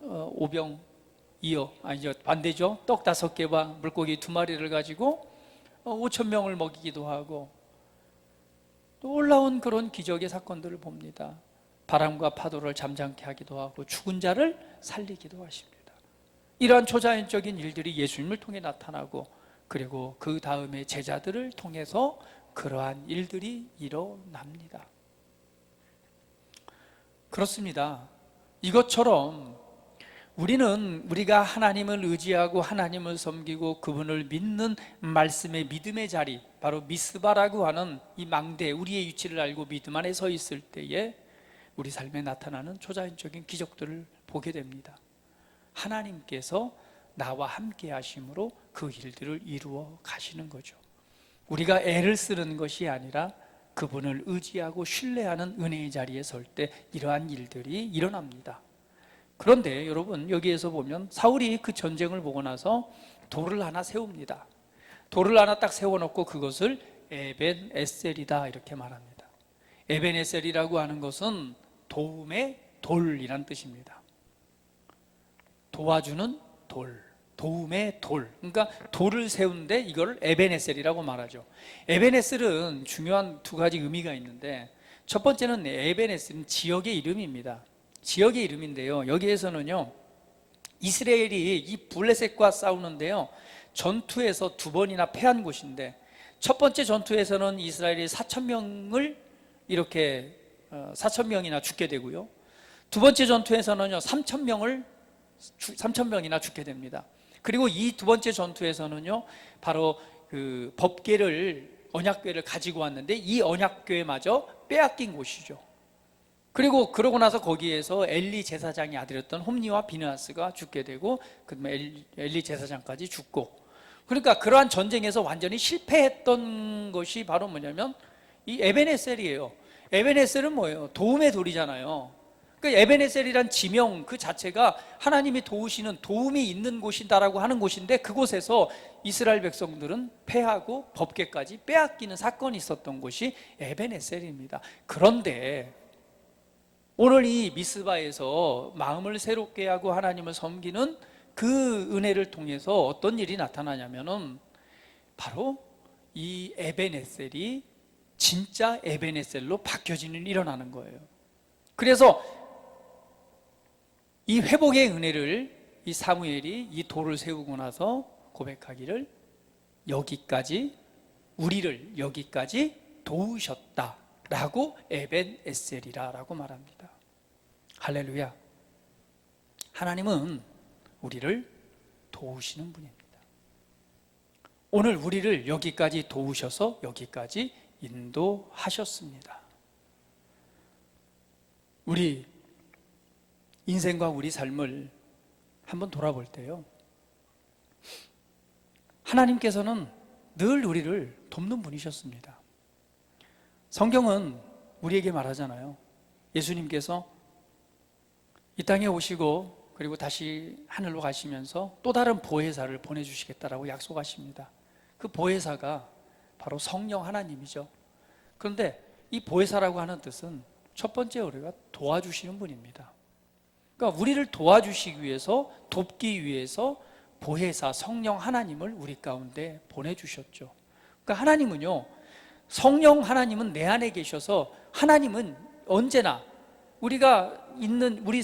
오병이어, 아니죠, 반대죠. 떡 5개와 물고기 2마리를 가지고 5,000명을 먹이기도 하고, 놀라운 그런 기적의 사건들을 봅니다. 바람과 파도를 잠잠케 하기도 하고 죽은 자를 살리기도 하십니다. 이러한 초자연적인 일들이 예수님을 통해 나타나고, 그리고 그 다음에 제자들을 통해서 그러한 일들이 일어납니다. 그렇습니다. 이것처럼 우리가 하나님을 의지하고 하나님을 섬기고 그분을 믿는 말씀의 믿음의 자리, 바로 미스바라고 하는 이 망대, 우리의 위치를 알고 믿음 안에 서 있을 때에 우리 삶에 나타나는 초자연적인 기적들을 보게 됩니다. 하나님께서 나와 함께 하심으로 그 일들을 이루어 가시는 거죠. 우리가 애를 쓰는 것이 아니라 그분을 의지하고 신뢰하는 은혜의 자리에 설 때 이러한 일들이 일어납니다. 그런데 여러분, 여기에서 보면 사울이 그 전쟁을 보고 나서 돌을 하나 세웁니다. 돌을 하나 딱 세워놓고 그것을 에벤에셀이다 이렇게 말합니다. 에벤에셀이라고 하는 것은 도움의 돌이란 뜻입니다. 도와주는 돌, 도움의 돌. 그러니까 돌을 세운데 이걸 에벤에셀이라고 말하죠. 에벤에셀은 중요한 2가지 의미가 있는데, 첫 번째는 에벤에셀은 지역의 이름입니다. 지역의 이름인데요, 여기에서는요 이스라엘이 이 블레셋과 싸우는데요, 전투에서 2번이나 패한 곳인데, 첫 번째 전투에서는 이스라엘이 4,000명을 이렇게 4,000명이나 죽게 되고요, 2번째 전투에서는요 3,000명이나 죽게 됩니다. 그리고 이 2번째 전투에서는요 바로 그 법궤를, 언약궤를 가지고 왔는데 이 언약궤마저 빼앗긴 곳이죠. 그리고 그러고 나서 거기에서 엘리 제사장의 아들이었던 홈니와 비느하스가 죽게 되고, 그다음에 엘리 제사장까지 죽고, 그러니까 그러한 전쟁에서 완전히 실패했던 것이 바로 뭐냐면 이 에벤에셀이에요. 에벤에셀은 뭐예요? 도움의 돌이잖아요. 그러니까 에벤에셀이란 지명 그 자체가 하나님이 도우시는, 도움이 있는 곳이다라고 하는 곳인데, 그곳에서 이스라엘 백성들은 패하고 법궤까지 빼앗기는 사건이 있었던 곳이 에벤에셀입니다. 그런데 오늘 이 미스바에서 마음을 새롭게 하고 하나님을 섬기는 그 은혜를 통해서 어떤 일이 나타나냐면은 바로 이 에벤에셀이 진짜 에벤에셀로 바뀌어지는 일이 일어나는 거예요. 그래서 이 회복의 은혜를 이 사무엘이 이 돌을 세우고 나서 고백하기를, 여기까지, 우리를 여기까지 도우셨다 라고 에벤에셀이라 라고 말합니다. 할렐루야. 하나님은 우리를 도우시는 분입니다. 오늘 우리를 여기까지 도우셔서 여기까지 인도하셨습니다. 우리 인생과 우리 삶을 한번 돌아볼 때요, 하나님께서는 늘 우리를 돕는 분이셨습니다. 성경은 우리에게 말하잖아요. 예수님께서 이 땅에 오시고 그리고 다시 하늘로 가시면서 또 다른 보혜사를 보내주시겠다라고 약속하십니다. 그 보혜사가 바로 성령 하나님이죠. 그런데 이 보혜사라고 하는 뜻은 첫 번째 우리가 도와주시는 분입니다. 그러니까 우리를 도와주시기 위해서, 돕기 위해서 보혜사 성령 하나님을 우리 가운데 보내주셨죠. 그러니까 하나님은요, 성령 하나님은 내 안에 계셔서 하나님은 언제나 우리가 있는 우리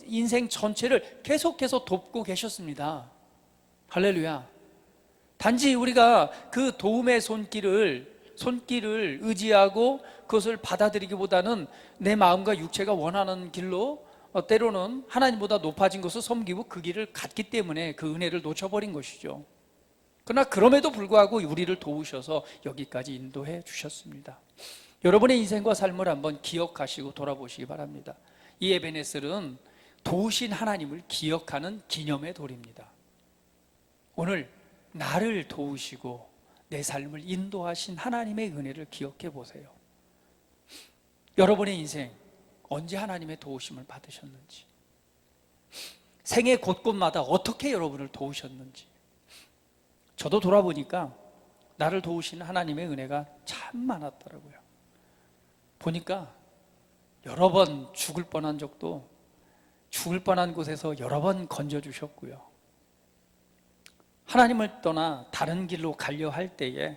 인생 전체를 계속해서 돕고 계셨습니다. 할렐루야. 단지 우리가 그 도움의 손길을 의지하고 그것을 받아들이기보다는 내 마음과 육체가 원하는 길로 때로는 하나님보다 높아진 것을 섬기고 그 길을 갔기 때문에 그 은혜를 놓쳐버린 것이죠. 그러나 그럼에도 불구하고 우리를 도우셔서 여기까지 인도해 주셨습니다. 여러분의 인생과 삶을 한번 기억하시고 돌아보시기 바랍니다. 이 에베네셀은 도우신 하나님을 기억하는 기념의 돌입니다. 오늘 나를 도우시고 내 삶을 인도하신 하나님의 은혜를 기억해 보세요. 여러분의 인생 언제 하나님의 도우심을 받으셨는지, 생애 곳곳마다 어떻게 여러분을 도우셨는지, 저도 돌아보니까 나를 도우시는 하나님의 은혜가 참 많았더라고요. 보니까 여러 번 죽을 뻔한 적도 죽을 뻔한 곳에서 여러 번 건져주셨고요. 하나님을 떠나 다른 길로 가려 할 때에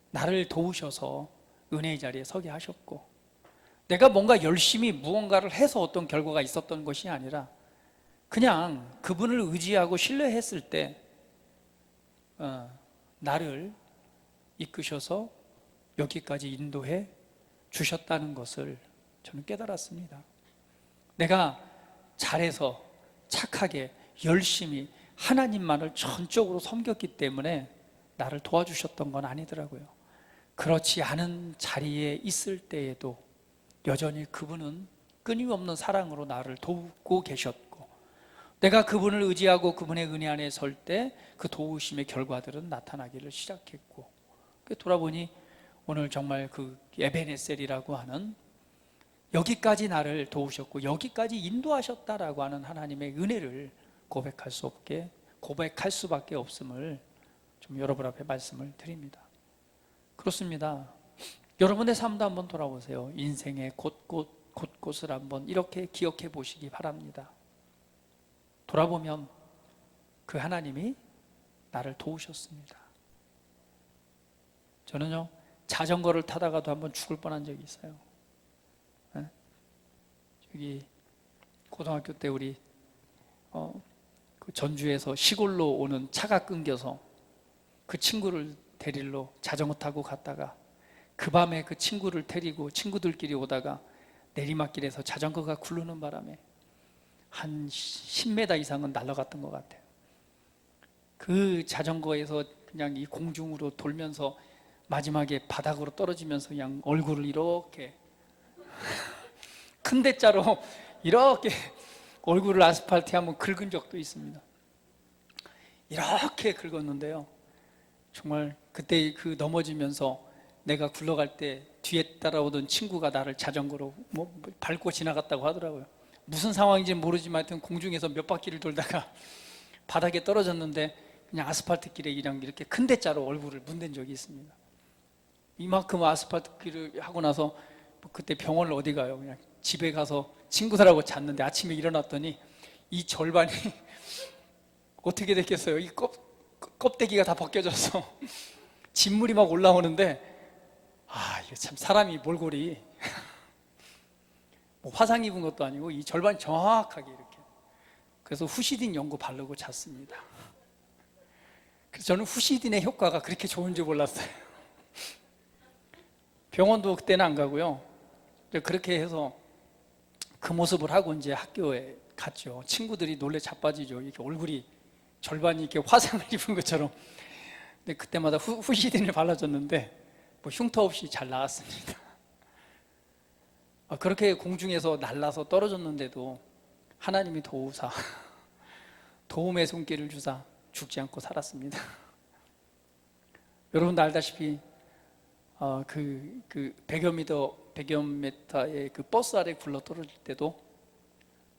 나를 도우셔서 은혜의 자리에 서게 하셨고, 내가 뭔가 열심히 무언가를 해서 어떤 결과가 있었던 것이 아니라 그냥 그분을 의지하고 신뢰했을 때 나를 이끄셔서 여기까지 인도해 주셨다는 것을 저는 깨달았습니다. 내가 잘해서 착하게 열심히 하나님만을 전적으로 섬겼기 때문에 나를 도와주셨던 건 아니더라고요. 그렇지 않은 자리에 있을 때에도 여전히 그분은 끊임없는 사랑으로 나를 돕고 계셨고, 내가 그분을 의지하고 그분의 은혜 안에 설 때 그 도우심의 결과들은 나타나기를 시작했고, 돌아보니 오늘 정말 그 에베네셀이라고 하는 여기까지 나를 도우셨고 여기까지 인도하셨다라고 하는 하나님의 은혜를 고백할 수밖에 없음을 좀 여러분 앞에 말씀을 드립니다. 그렇습니다. 여러분의 삶도 한번 돌아보세요. 인생의 곳곳을 한번 이렇게 기억해 보시기 바랍니다. 돌아보면 그 하나님이 나를 도우셨습니다. 저는요, 자전거를 타다가도 한번 죽을 뻔한 적이 있어요. 저기 고등학교 때 우리 그 전주에서 시골로 오는 차가 끊겨서 그 친구를 데리러 자전거 타고 갔다가 그 밤에 그 친구를 데리고 친구들끼리 오다가 내리막길에서 자전거가 굴르는 바람에 한 10m 이상은 날아갔던 것 같아요. 그 자전거에서 그냥 이 공중으로 돌면서 마지막에 바닥으로 떨어지면서 그냥 얼굴을 이렇게 큰 대자로 이렇게 얼굴을 아스팔트에 한번 긁은 적도 있습니다. 이렇게 긁었는데요, 정말 그때 그 넘어지면서 내가 굴러갈 때 뒤에 따라오던 친구가 나를 자전거로 밟고 지나갔다고 하더라고요. 무슨 상황인지 모르지만 하여튼 공중에서 몇 바퀴를 돌다가 바닥에 떨어졌는데 그냥 아스팔트 길에 그냥 이렇게 큰 대자로 얼굴을 문댄 적이 있습니다. 이만큼 아스팔트 길을 하고 나서 그때 병원을 어디 가요? 그냥 집에 가서 친구들하고 잤는데 아침에 일어났더니 이 절반이 어떻게 됐겠어요? 이 껍데기가 다 벗겨져서 진물이 막 올라오는데, 이거 참 사람이 몰골이 뭐 화상 입은 것도 아니고 이 절반이 정확하게 이렇게. 그래서 후시딘 연고 바르고 잤습니다. 그래서 저는 후시딘의 효과가 그렇게 좋은 줄 몰랐어요. 병원도 그때는 안 가고요. 그렇게 해서 그 모습을 하고 이제 학교에 갔죠. 친구들이 놀래 자빠지죠. 이렇게 얼굴이 절반이 이렇게 화상을 입은 것처럼. 근데 그때마다 후시딘을 발라줬는데 뭐 흉터 없이 잘 나왔습니다. 그렇게 공중에서 날라서 떨어졌는데도 하나님이 도우사 도움의 손길을 주사 죽지 않고 살았습니다. 여러분도 알다시피 그 100여 미터의 그 버스 아래 굴러 떨어질 때도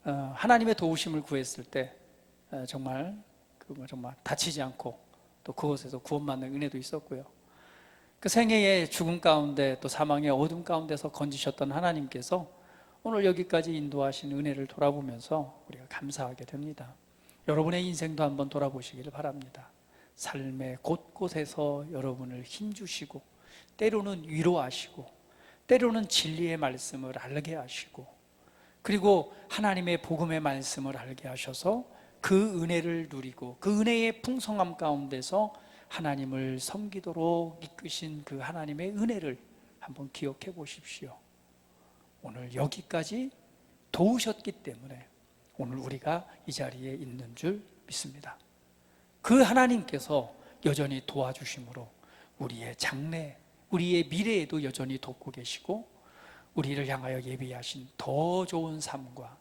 하나님의 도우심을 구했을 때 정말 정말 다치지 않고 또 그곳에서 구원받는 은혜도 있었고요. 그 생애의 죽음 가운데 또 사망의 어둠 가운데서 건지셨던 하나님께서 오늘 여기까지 인도하신 은혜를 돌아보면서 우리가 감사하게 됩니다. 여러분의 인생도 한번 돌아보시기를 바랍니다. 삶의 곳곳에서 여러분을 힘주시고 때로는 위로하시고 때로는 진리의 말씀을 알게 하시고 그리고 하나님의 복음의 말씀을 알게 하셔서 그 은혜를 누리고 그 은혜의 풍성함 가운데서 하나님을 섬기도록 이끄신 그 하나님의 은혜를 한번 기억해 보십시오. 오늘 여기까지 도우셨기 때문에 오늘 우리가 이 자리에 있는 줄 믿습니다. 그 하나님께서 여전히 도와주심으로 우리의 장래, 우리의 미래에도 여전히 돕고 계시고 우리를 향하여 예비하신 더 좋은 삶과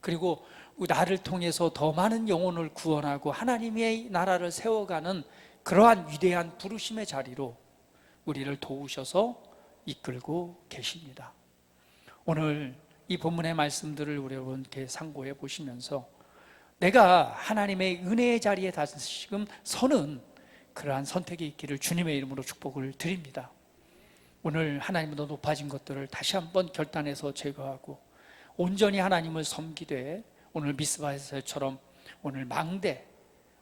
그리고 나를 통해서 더 많은 영혼을 구원하고 하나님의 나라를 세워가는 그러한 위대한 부르심의 자리로 우리를 도우셔서 이끌고 계십니다. 오늘 이 본문의 말씀들을 우리 여러분께 상고해 보시면서 내가 하나님의 은혜의 자리에 다시금 서는 그러한 선택이 있기를 주님의 이름으로 축복을 드립니다. 오늘 하나님보다 높아진 것들을 다시 한번 결단해서 제거하고 온전히 하나님을 섬기되 오늘 미스바에서처럼 오늘 망대,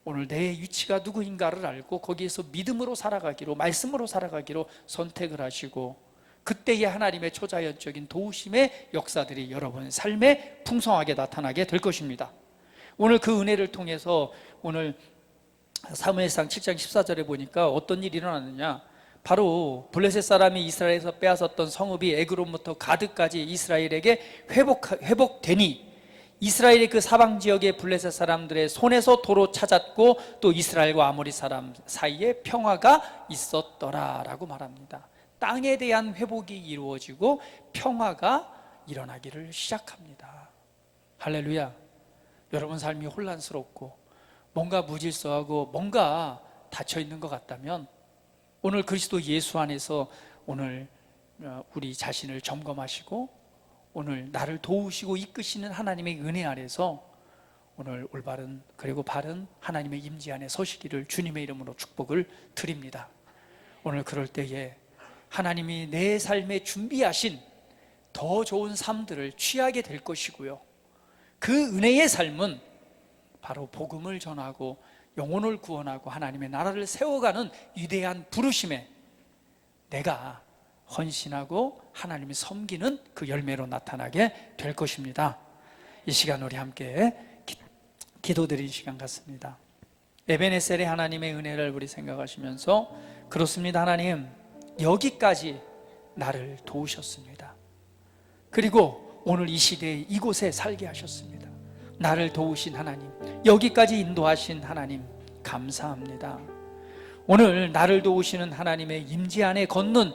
오늘 내 위치가 누구인가를 알고 거기에서 믿음으로 살아가기로, 말씀으로 살아가기로 선택을 하시고 그때의 하나님의 초자연적인 도우심의 역사들이 여러분의 삶에 풍성하게 나타나게 될 것입니다. 오늘 그 은혜를 통해서 오늘 사무엘상 7장 14절에 보니까 어떤 일이 일어났느냐, 바로 블레셋 사람이 이스라엘에서 빼앗았던 성읍이 에그론부터 가드까지 이스라엘에게 회복되니 이스라엘의 그 사방 지역의 블레셋 사람들의 손에서 도로 찾았고 또 이스라엘과 아모리 사람 사이에 평화가 있었더라라고 말합니다. 땅에 대한 회복이 이루어지고 평화가 일어나기를 시작합니다. 할렐루야. 여러분 삶이 혼란스럽고 뭔가 무질서하고 뭔가 닫혀있는 것 같다면 오늘 그리스도 예수 안에서 오늘 우리 자신을 점검하시고 오늘 나를 도우시고 이끄시는 하나님의 은혜 아래서 오늘 올바른 그리고 바른 하나님의 임재 안에 서시기를 주님의 이름으로 축복을 드립니다. 오늘 그럴 때에 하나님이 내 삶에 준비하신 더 좋은 삶들을 취하게 될 것이고요, 그 은혜의 삶은 바로 복음을 전하고 영혼을 구원하고 하나님의 나라를 세워가는 위대한 부르심에 내가 헌신하고 하나님을 섬기는 그 열매로 나타나게 될 것입니다. 이 시간 우리 함께 기도드린 시간 같습니다. 에베네셀의 하나님의 은혜를 우리 생각하시면서 그렇습니다. 하나님, 여기까지 나를 도우셨습니다. 그리고 오늘 이 시대에 이곳에 살게 하셨습니다. 나를 도우신 하나님, 여기까지 인도하신 하나님 감사합니다. 오늘 나를 도우시는 하나님의 임재 안에 걷는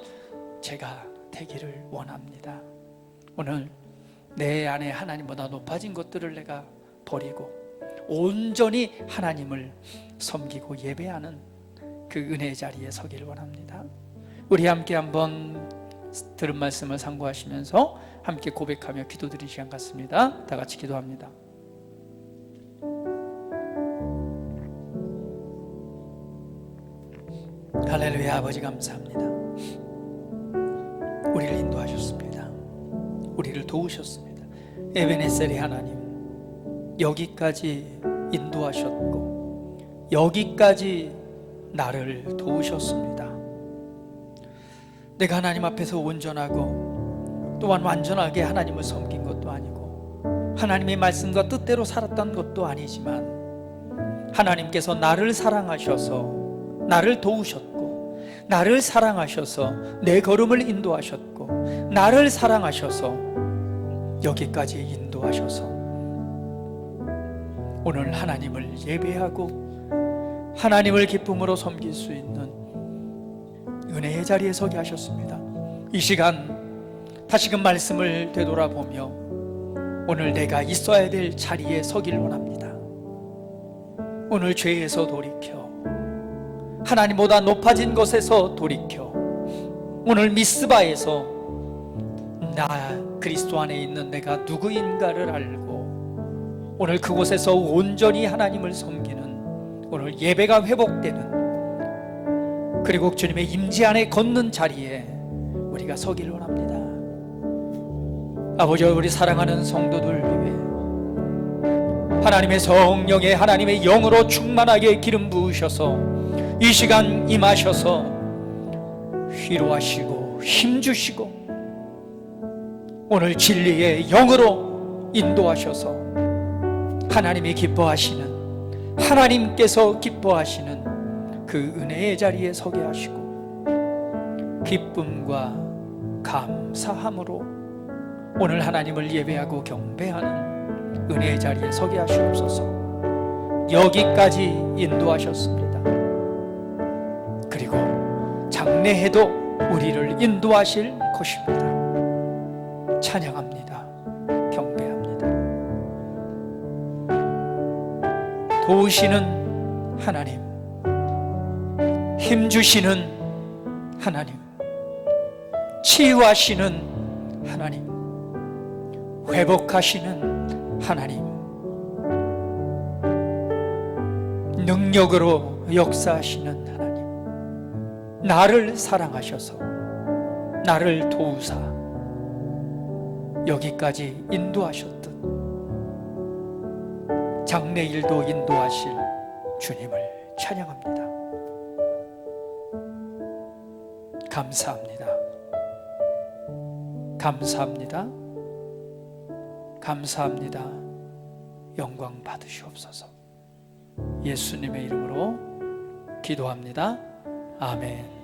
제가 되기를 원합니다. 오늘 내 안에 하나님보다 높아진 것들을 내가 버리고 온전히 하나님을 섬기고 예배하는 그 은혜의 자리에 서기를 원합니다. 우리 함께 한번 들은 말씀을 상고하시면서 함께 고백하며 기도드린 시간 같습니다. 다 같이 기도합니다. 할렐루야. 아버지 감사합니다. 우리를 인도하셨습니다. 우리를 도우셨습니다. 에베네셀의 하나님, 여기까지 인도하셨고 여기까지 나를 도우셨습니다. 내가 하나님 앞에서 온전하고 또한 완전하게 하나님을 섬긴 것도 아니고 하나님의 말씀과 뜻대로 살았던 것도 아니지만 하나님께서 나를 사랑하셔서 나를 도우셨고 나를 사랑하셔서 내 걸음을 인도하셨고 나를 사랑하셔서 여기까지 인도하셔서 오늘 하나님을 예배하고 하나님을 기쁨으로 섬길 수 있는 은혜의 자리에 서게 하셨습니다. 이 시간 다시금 말씀을 되돌아보며 오늘 내가 있어야 될 자리에 서길 원합니다. 오늘 죄에서 돌이켜 하나님보다 높아진 곳에서 돌이켜 오늘 미스바에서 나 그리스도 안에 있는 내가 누구인가를 알고 오늘 그곳에서 온전히 하나님을 섬기는 오늘 예배가 회복되는, 그리고 주님의 임재 안에 걷는 자리에 우리가 서기를 원합니다. 아버지, 우리 사랑하는 성도들 위해 하나님의 성령에 하나님의 영으로 충만하게 기름 부으셔서 이 시간 임하셔서 위로하시고 힘주시고 오늘 진리의 영으로 인도하셔서 하나님이 기뻐하시는, 하나님께서 기뻐하시는 그 은혜의 자리에 서게 하시고 기쁨과 감사함으로 오늘 하나님을 예배하고 경배하는 은혜의 자리에 서게 하시옵소서. 여기까지 인도하셨습니다. 그리고 장래에도 우리를 인도하실 것입니다. 찬양합니다. 경배합니다. 도우시는 하나님, 힘주시는 하나님, 치유하시는 하나님, 회복하시는 하나님, 능력으로 역사하시는 하나님, 나를 사랑하셔서 나를 도우사 여기까지 인도하셨듯 장래일도 인도하실 주님을 찬양합니다. 감사합니다. 감사합니다. 감사합니다. 영광 받으시옵소서. 예수님의 이름으로 기도합니다. 아멘.